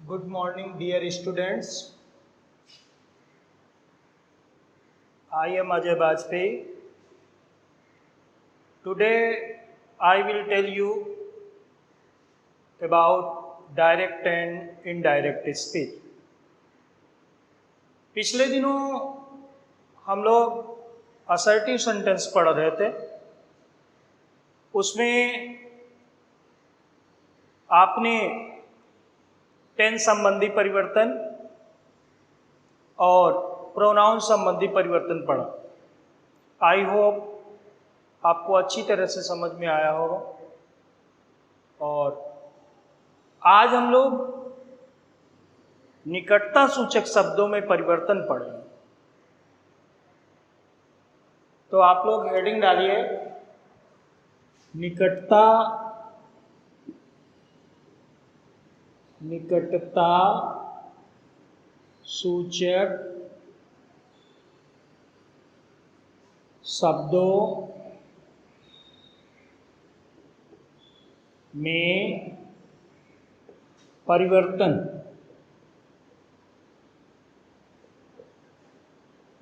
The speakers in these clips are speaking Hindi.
Good morning, dear students. I am Ajay Bajpayee. Today, I will tell you about direct and indirect speech. पिछले दिनों हम लोग असर्टिव सेंटेंस पढ़ रहे थे। उसमें आपने टेंस संबंधी परिवर्तन और प्रोनाउन संबंधी परिवर्तन पढ़ा। आई होप आपको अच्छी तरह से समझ में आया होगा। और आज हम लोग निकटता सूचक शब्दों में परिवर्तन पढ़ेंगे। तो आप लोग हेडिंग डालिए, निकटता सूचक शब्दों में परिवर्तन।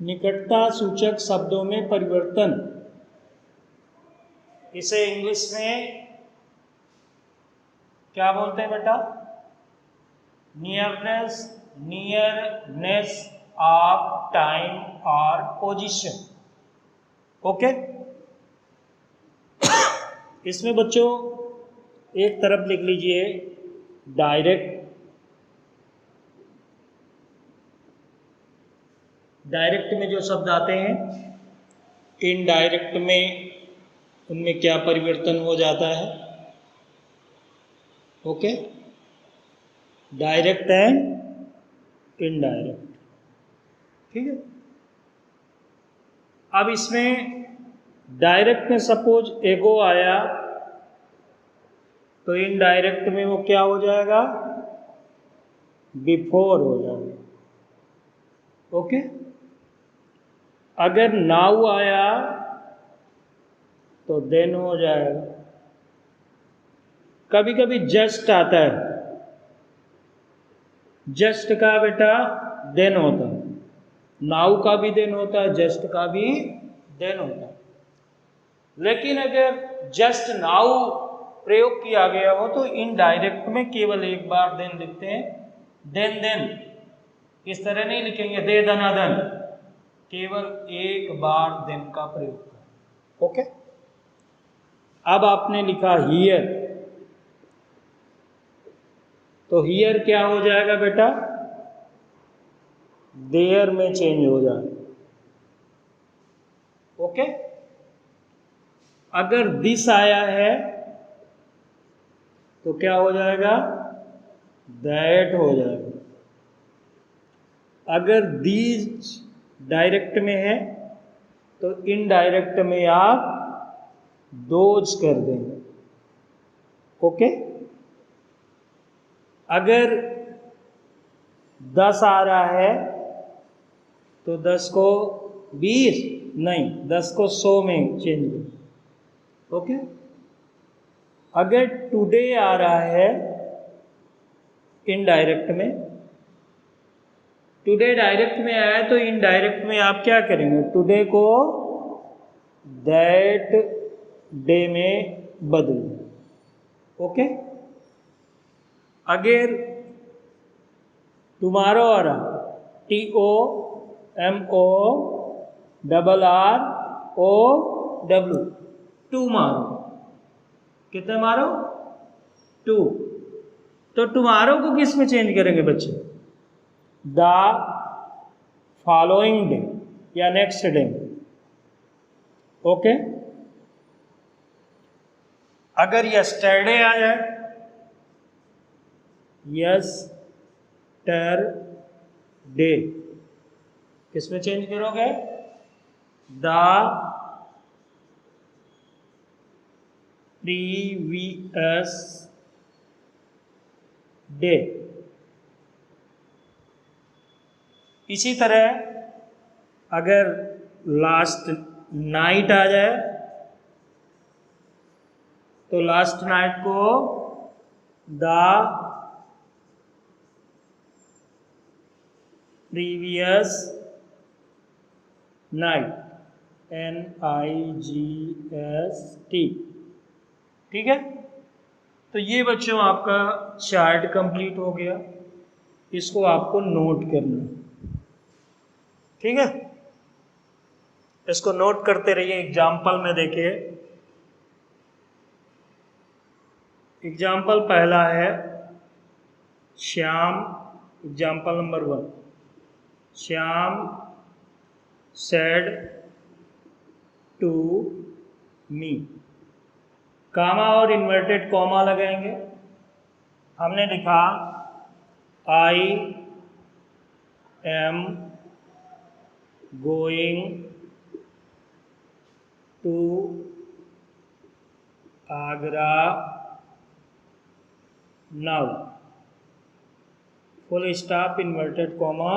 निकटता सूचक शब्दों में परिवर्तन, इसे इंग्लिश में क्या बोलते हैं बेटा? नियरनेस ऑफ टाइम और पोजीशन। ओके, इसमें बच्चों एक तरफ लिख लीजिए डायरेक्ट में जो शब्द आते हैं, इनडायरेक्ट में उनमें क्या परिवर्तन हो जाता है। ओके, डायरेक्ट एंड इनडायरेक्ट, ठीक है। अब इसमें डायरेक्ट में सपोज एगो आया तो इनडायरेक्ट में वो क्या हो जाएगा? बिफोर हो जाएगा। ओके, अगर नाउ आया तो देन हो जाएगा। कभी कभी जस्ट आता है, जस्ट का बेटा देन होता है, नाउ का भी देन होता है, जस्ट का भी देन होता है। लेकिन अगर जस्ट नाउ प्रयोग किया गया हो तो इनडायरेक्ट में केवल एक बार देन लिखते हैं। देन इस तरह नहीं लिखेंगे दे दनादन, केवल एक बार देन का प्रयोग करें। ओके, अब आपने लिखा हियर, तो हियर क्या हो जाएगा बेटा? देयर में चेंज हो जाएगा। ओके, अगर दिस आया है तो क्या हो जाएगा? दैट हो जाएगा। अगर दीज डायरेक्ट में है तो इनडायरेक्ट में आप दोज कर देंगे। ओके, अगर 10 आ रहा है तो 10 को 20 नहीं, 10 को 100 में चेंज करें। ओके, अगर टुडे आ रहा है इनडायरेक्ट में, टुडे डायरेक्ट में आया तो इनडायरेक्ट में आप क्या करेंगे? टुडे को दैट डे में बदल। ओके, अगर टुमारो आ रहा, TOMORROW, टुमारो, कितने मारो? 2। तो टुमारो को किस में चेंज करेंगे बच्चे? द फॉलोइंग डे या नेक्स्ट डे। ओके, अगर यस्टरडे आ जाए, यस्टरडे किस में चेंज करोगे? The previous day. इसी तरह अगर लास्ट नाइट आ जाए तो लास्ट नाइट को द प्रीवियस नाइट, NIGST। ठीक है, तो ये बच्चों आपका चार्ट कंप्लीट हो गया। इसको आपको नोट करना है, ठीक है। इसको नोट करते रहिए। एग्जाम्पल में देखिए, एग्जाम्पल पहला है Shyam. Example number 1, Shyam said to me. Comma और इन्वर्टेड कॉमा लगाएंगे। हमने लिखा I am going to Agra now, full stop, inverted comma,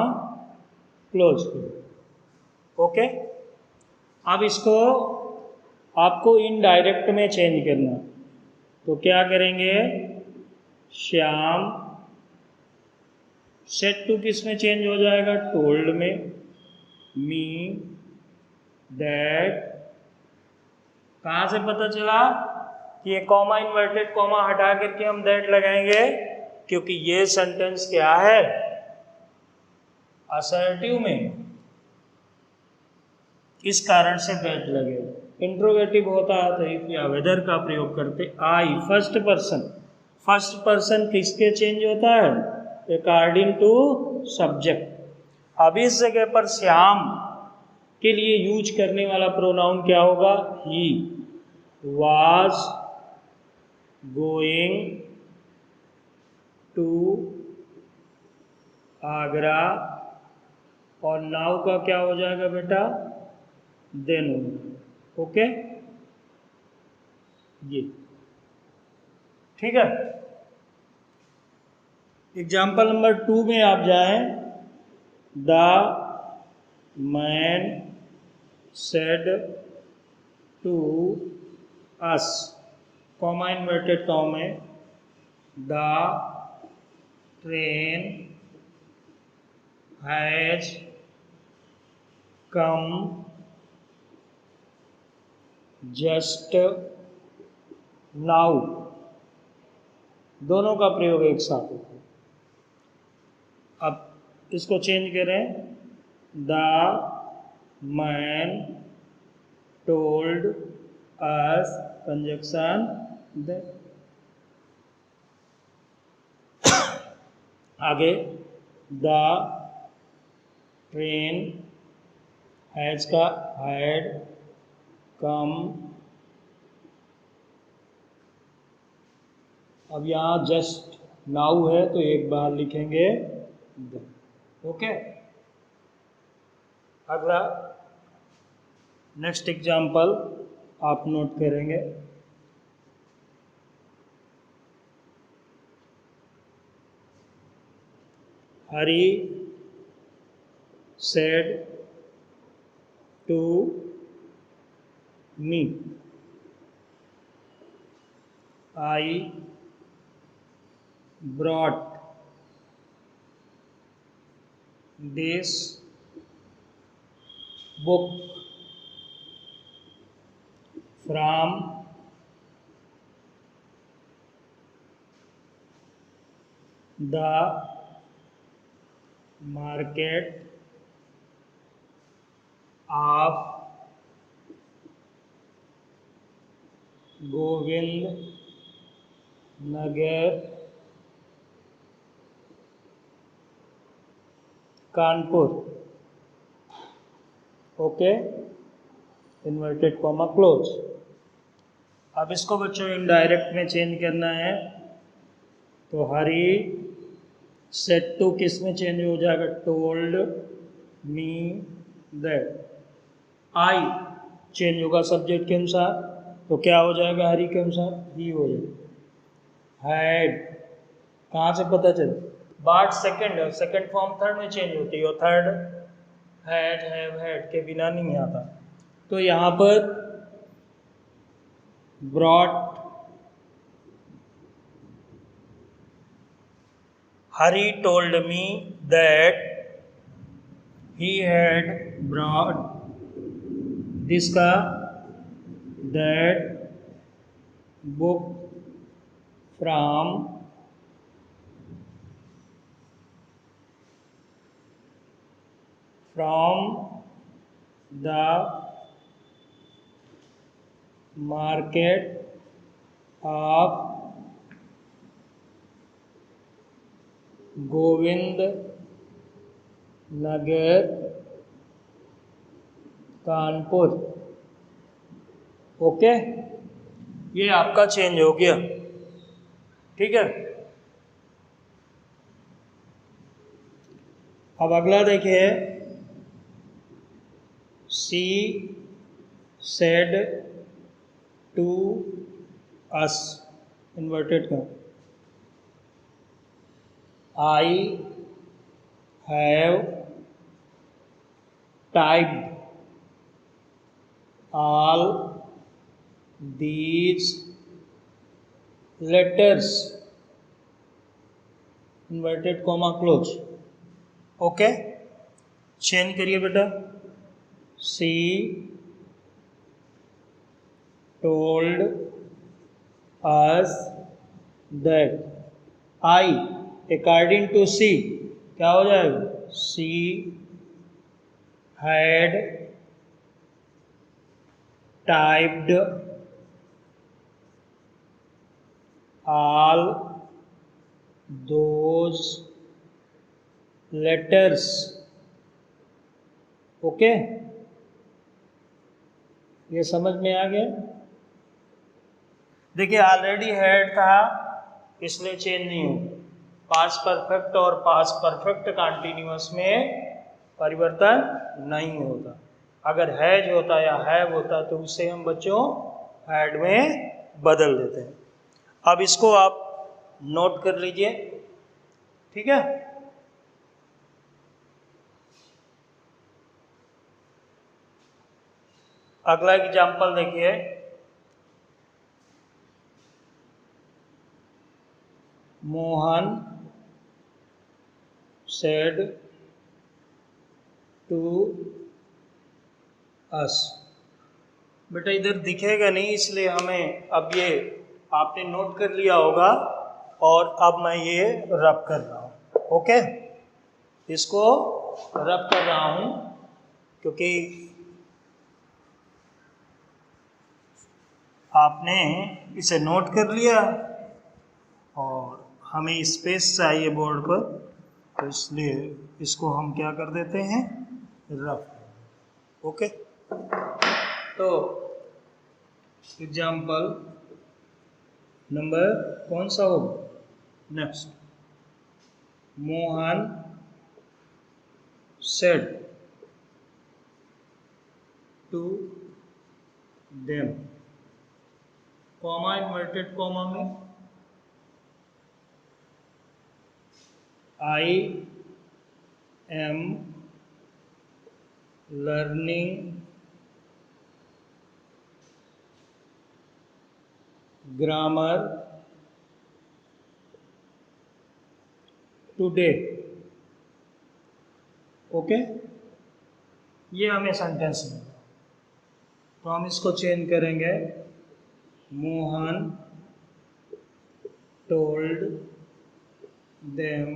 close करो। ओके, अब इसको आपको इनडायरेक्ट में चेंज करना। तो क्या करेंगे, श्याम सेट टू किस में चेंज हो जाएगा, टोल्ड में। मी दैट, कहाँ से पता चला कि ये कॉमा इन्वर्टेड कॉमा हटा करके हम दैट लगाएंगे, क्योंकि ये सेंटेंस क्या है, असर्टिव में, इस कारण से दैट लगेगा। इंट्रोगेटिव होता है तो इफ या वेदर का प्रयोग करते। आई फर्स्ट पर्सन, फर्स्ट पर्सन किसके चेंज होता है, अकॉर्डिंग टू सब्जेक्ट। अब इस जगह पर श्याम के लिए यूज करने वाला प्रोनाउन क्या होगा, he was going to Agra, और नाउ का क्या हो जाएगा बेटा, देन। ओके, ये ठीक है। एग्जाम्पल नंबर 2 में आप जाएं, the man said to us, comma inverted comma में, the train has come just now. दोनों का प्रयोग एक साथ होता है। अब इसको चेंज करें, the man told us, conjunction the. आगे, द ट्रेन हैज का हैड कम। अब यहाँ जस्ट नाउ है तो एक बार लिखेंगे द। ओके, अगला नेक्स्ट एग्जाम्पल आप नोट करेंगे। Hari said to me, I brought this book from the market of Govind Nagar, Kanpur. Okay, inverted comma close. अब इसको बच्चों इनडायरेक्ट में चेंज करना है, तो हरी सेट टू किस में चेंज हो जाएगा, told me that. I change होगा सब्जेक्ट के अनुसार, तो क्या हो जाएगा, हरी के अनुसार ही हो जाएगा। हैड कहाँ से पता चले, बाट सेकंड है, सेकंड फॉर्म थर्ड में चेंज होती है, और थर्ड हैड हैव हैड के बिना नहीं आता। तो यहाँ पर brought, Hari told me that he had brought this का that book from the market of Govind Nagar Kanpur. Okay, ये आपका चेंज हो गया। ठीक है, अब अगला देखिए, she said to us, inverted का, I have typed all these letters, inverted comma close। Okay, change करिए बेटा। She told us that, I according to she क्या हो जाएगा, she had typed all those letters। Okay, ये समझ में आ गया। देखिए ऑलरेडी हैड था इसलिए चेंज नहीं होगा। पास्ट परफेक्ट और पास्ट परफेक्ट कंटिन्यूअस में परिवर्तन नहीं होता। अगर हैज होता या हैव होता तो उसे हम बच्चों हैड में बदल देते हैं। अब इसको आप नोट कर लीजिए, ठीक है। अगला एग्जाम्पल देखिए, मोहन सेड टू अस। बेटा इधर दिखेगा नहीं इसलिए हमें अब ये आपने नोट कर लिया होगा और अब मैं ये रब कर रहा हूँ। ओके, इसको रब कर रहा हूँ क्योंकि आपने इसे नोट कर लिया और हमें स्पेस चाहिए बोर्ड पर, तो इसलिए इसको हम क्या कर देते हैं, रफ। ओके, तो एग्जाम्पल नंबर कौन सा होगा, next, Mohan said to them, comma inverted comma में, I am learning grammar today। Okay, ये हमें सेंटेंस में, तो हम इसको चेंज करेंगे, Mohan told them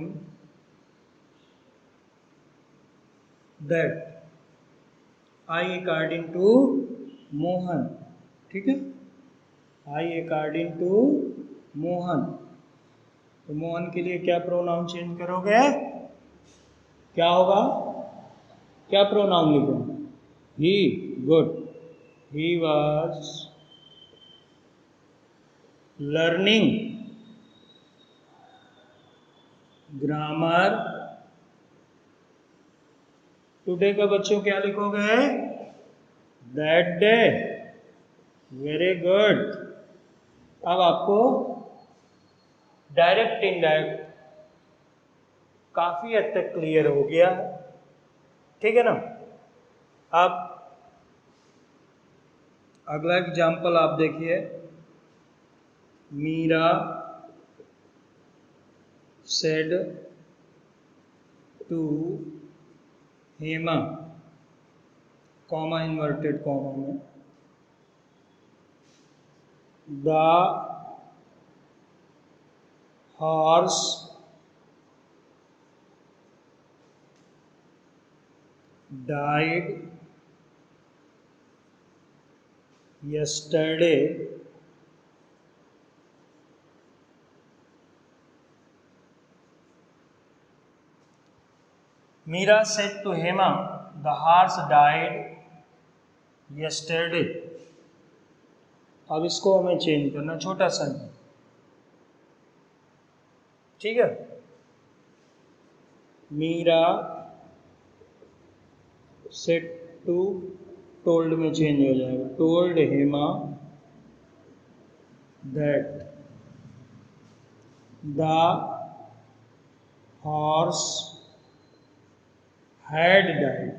that I according to Mohan. ठीक है, आई अकॉर्डिंग टू मोहन। तो मोहन के लिए क्या प्रोनाउन चेंज करोगे, क्या होगा, क्या प्रोनाउन लिखोगे, he. Good, he was learning grammar today का बच्चों क्या लिखोगे, दैट डे। Very good. अब आपको डायरेक्ट इनडायरेक्ट काफी हद तक क्लियर हो गया, ठीक है ना। अब अगला एग्जाम्पल आप देखिए, Meera said to Hema, comma inverted comma में, the horse died yesterday Meera said to Hema, the horse died yesterday. अब इसको हमें चेंज करना, छोटा सा, ठीक है। मीरा सेट टू टोल्ड में चेंज हो जाएगा, told Hema that the horse had died.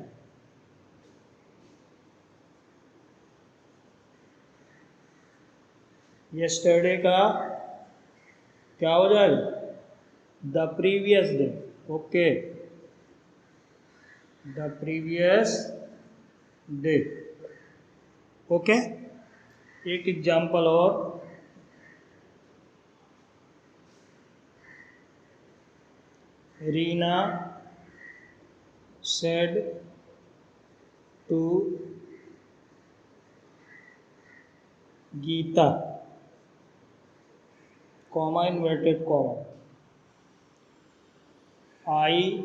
Yesterday का क्या हो जाएगा, the previous day, okay, the previous day, okay. एक एग्जाम्पल और, Reena said to Geeta, comma inverted comma, I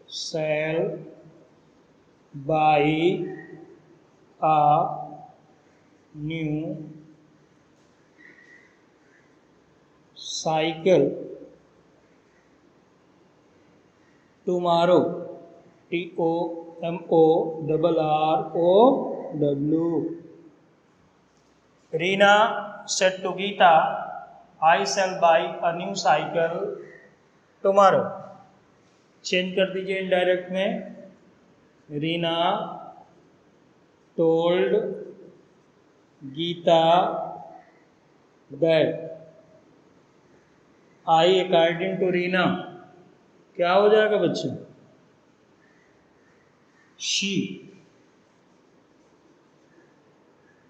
shall buy a new cycle tomorrow, TOMORROW। Reena said to Geeta, I shall buy a new cycle tomorrow। Change कर दीजिए इनडायरेक्ट में, Reena told Geeta that I according to Reena, क्या हो जाएगा बच्चे, शी।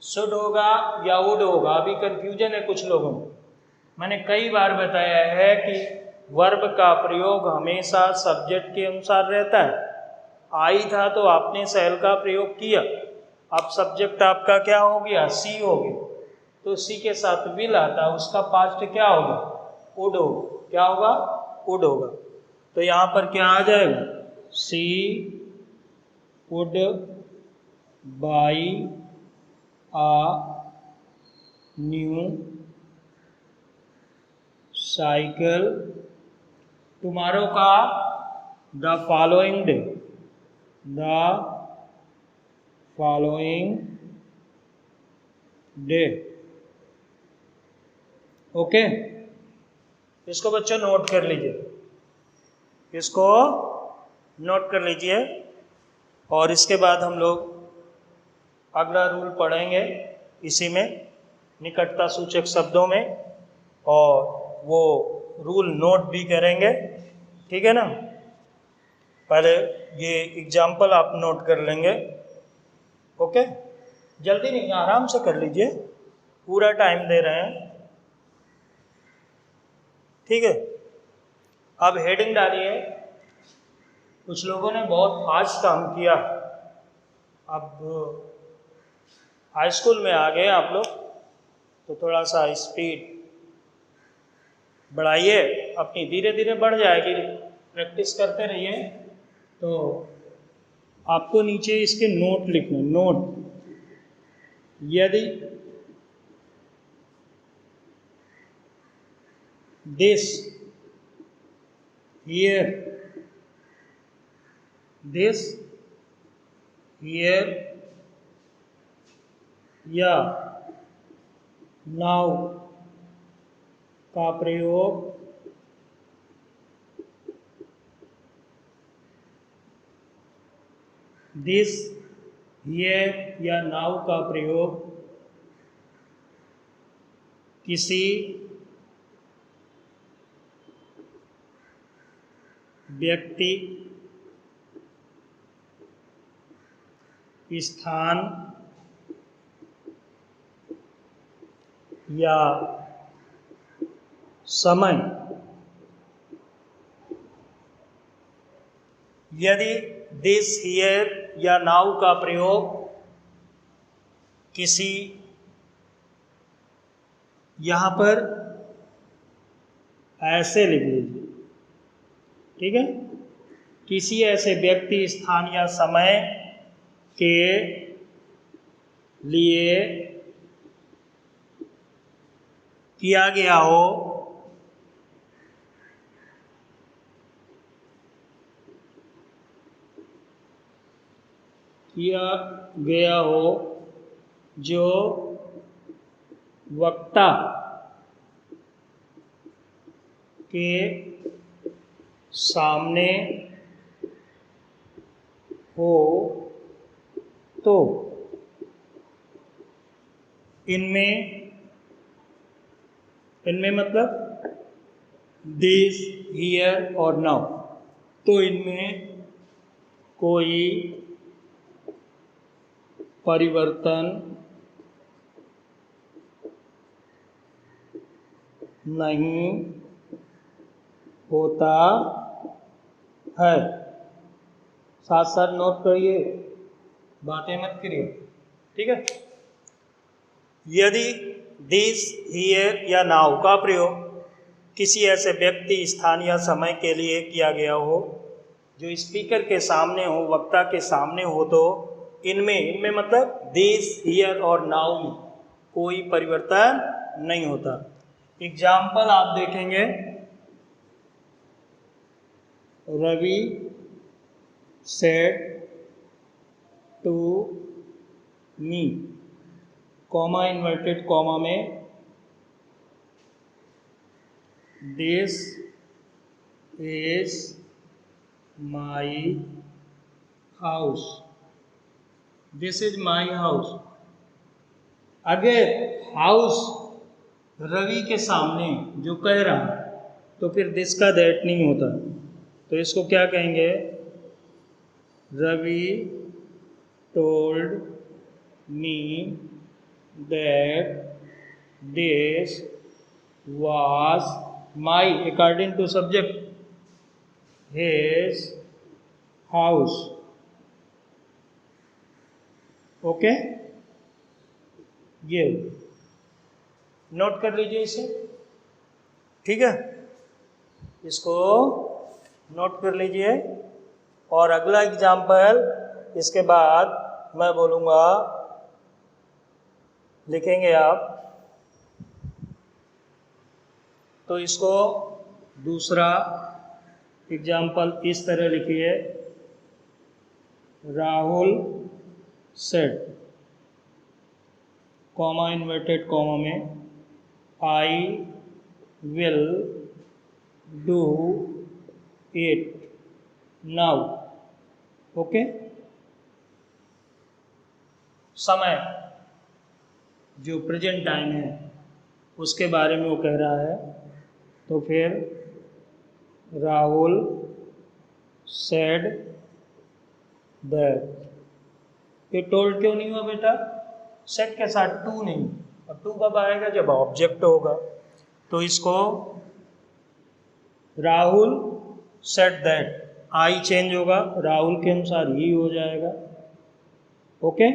शुड होगा या वुड होगा, अभी कंफ्यूजन है कुछ लोगों में। मैंने कई बार बताया है कि वर्ब का प्रयोग हमेशा सब्जेक्ट के अनुसार रहता है। आई था तो आपने शैल का प्रयोग किया, अब सब्जेक्ट आपका क्या हो गया, सी हो गया, तो सी के साथ विल आता, उसका पास्ट क्या होगा, वुड होगा, क्या होगा, वुड होगा। तो यहाँ पर क्या आ जाएगा, she would buy a new cycle tomorrow का the following day, the following day, okay. इसको बच्चों नोट कर लीजिए, इसको नोट कर लीजिए। और इसके बाद हम लोग अगला रूल पढ़ेंगे इसी में, निकटता सूचक शब्दों में, और वो रूल नोट भी करेंगे, ठीक है ना। पहले ये एग्जाम्पल आप नोट कर लेंगे, ओके। जल्दी नहीं, आराम से कर लीजिए, पूरा टाइम दे रहे हैं, ठीक है। अब हेडिंग डालिए। कुछ लोगों ने बहुत फास्ट काम किया, अब हाई स्कूल में आ गए आप लोग, तो थोड़ा सा स्पीड बढ़ाइए अपनी, धीरे धीरे बढ़ जाएगी, प्रैक्टिस करते रहिए। तो आपको नीचे इसके नोट लिखने, नोट, यदि दिस, हियर, दिस, हियर या नाउ का प्रयोग दिस, हियर या नाउ का प्रयोग किसी व्यक्ति स्थान या समय, यदि दिस हियर या नाउ का प्रयोग किसी, यहां पर ऐसे लिख लीजिए, ठीक है, किसी ऐसे व्यक्ति, स्थान या समय के लिए किया गया हो, जो वक्ता के सामने हो, तो इनमें मतलब दिस, हियर और नाउ, तो इनमें कोई परिवर्तन नहीं होता है। साथ साथ नोट करिए, बातें मत करिए, ठीक है। यदि दिस, हियर या नाउ का प्रयोग किसी ऐसे व्यक्ति, स्थान या समय के लिए किया गया हो जो स्पीकर के सामने हो, वक्ता के सामने हो, तो इनमें मतलब दिस, हियर और नाउ में कोई परिवर्तन नहीं होता। एग्जाम्पल आप देखेंगे, Ravi said to me, comma inverted comma में, this is my house, this is my house. अगर हाउस रवि के सामने जो कह रहा तो फिर दिस का दैट नहीं होता, तो इसको क्या कहेंगे, Ravi told me that this was my, according to subject, his house, ओके। ये नोट कर लीजिए इसे, ठीक है, इसको नोट कर लीजिए। और अगला एग्जाम्पल इसके बाद मैं बोलूँगा, लिखेंगे आप, तो इसको दूसरा एग्जाम्पल इस तरह लिखिए, Rahul said, comma inverted comma में, I will do it now, okay. समय जो प्रेजेंट टाइम है उसके बारे में वो कह रहा है, तो फिर राहुल सेड दैट, ये टोल्ड क्यों नहीं हुआ बेटा, सेड के साथ टू नहीं, और टू कब आएगा, जब ऑब्जेक्ट होगा। तो इसको Rahul said that, I change होगा, राहुल के अनुसार ही हो जाएगा, ओके।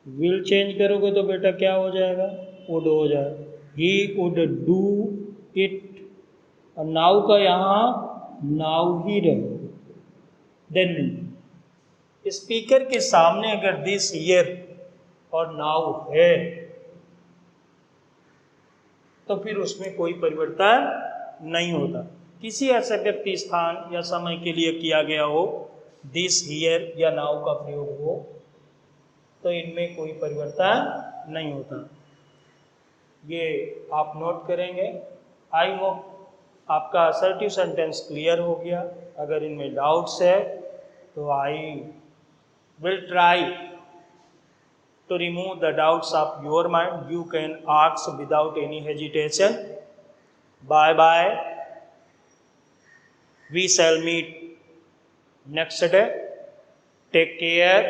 विल चेंज करोगे तो बेटा क्या हो जाएगा, वुड हो जाएगा, ही वुड डू इट, और नाउ का यहाँ नाउ ही रहे, देन स्पीकर के सामने अगर दिस, हियर और नाउ है तो फिर उसमें कोई परिवर्तन नहीं होता। किसी ऐसे व्यक्ति, स्थान या समय के लिए किया गया हो, दिस, हियर या नाउ का प्रयोग हो, तो इनमें कोई परिवर्तन नहीं होता। ये आप नोट करेंगे। आई होप आपका असर्टिव सेंटेंस क्लियर हो गया। अगर इनमें डाउट्स है तो I will try to remove the doubts of your mind. You can ask without any hesitation. Bye bye. We shall meet next day. Take care.